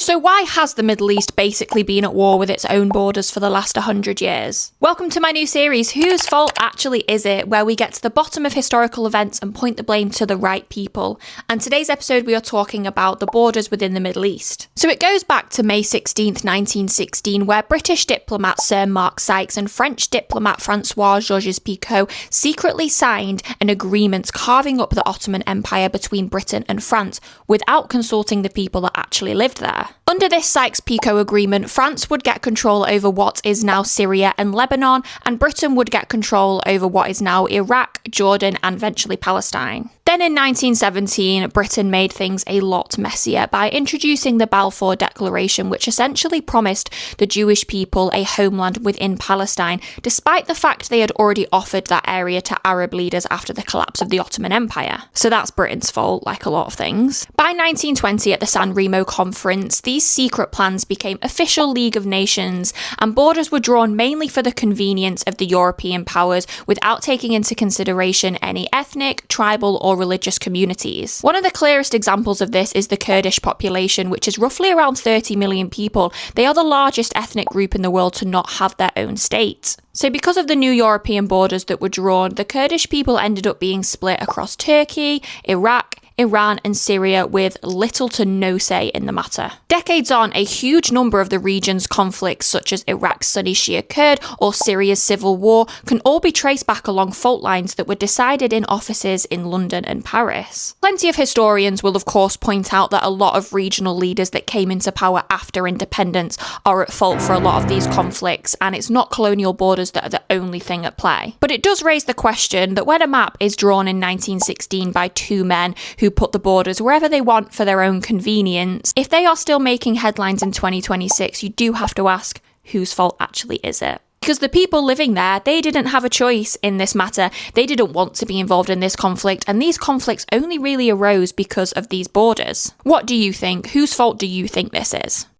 So why has the Middle East basically been at war with its own borders for the last 100 years? Welcome to my new series, Whose Fault Actually Is It?, where we get to the bottom of historical events and point the blame to the right people. And today's episode we are talking about the borders within the Middle East. So it goes back to May 16th, 1916, where British diplomat Sir Mark Sykes and French diplomat Francois-Georges-Picot secretly signed an agreement carving up the Ottoman Empire between Britain and France without consulting the people that actually lived there. Under this Sykes-Picot agreement, France would get control over what is now Syria and Lebanon, and Britain would get control over what is now Iraq, Jordan, and eventually Palestine. Then in 1917, Britain made things a lot messier by introducing the Balfour Declaration, which essentially promised the Jewish people a homeland within Palestine, despite the fact they had already offered that area to Arab leaders after the collapse of the Ottoman Empire. So that's Britain's fault, like a lot of things. By 1920, at the San Remo Conference, these secret plans became official League of Nations, and borders were drawn mainly for the convenience of the European powers, without taking into consideration any ethnic, tribal, or religious communities. One of the clearest examples of this is the Kurdish population, which is roughly around 30 million people. They are the largest ethnic group in the world to not have their own state. So because of the new European borders that were drawn, the Kurdish people ended up being split across Turkey, Iraq, Iran and Syria, with little to no say in the matter. Decades on, a huge number of the region's conflicts, such as Iraq's Sunni Shia Kurd or Syria's civil war, can all be traced back along fault lines that were decided in offices in London and Paris. Plenty of historians will of course point out that a lot of regional leaders that came into power after independence are at fault for a lot of these conflicts, and it's not colonial borders that are the only thing at play. But it does raise the question that when a map is drawn in 1916 by two men who put the borders wherever they want for their own convenience, if they are still making headlines in 2026, you do have to ask, whose fault actually is it? Because the people living there, they didn't have a choice in this matter. They didn't want to be involved in this conflict, and these conflicts only really arose because of these borders. What do you think? Whose fault do you think this is?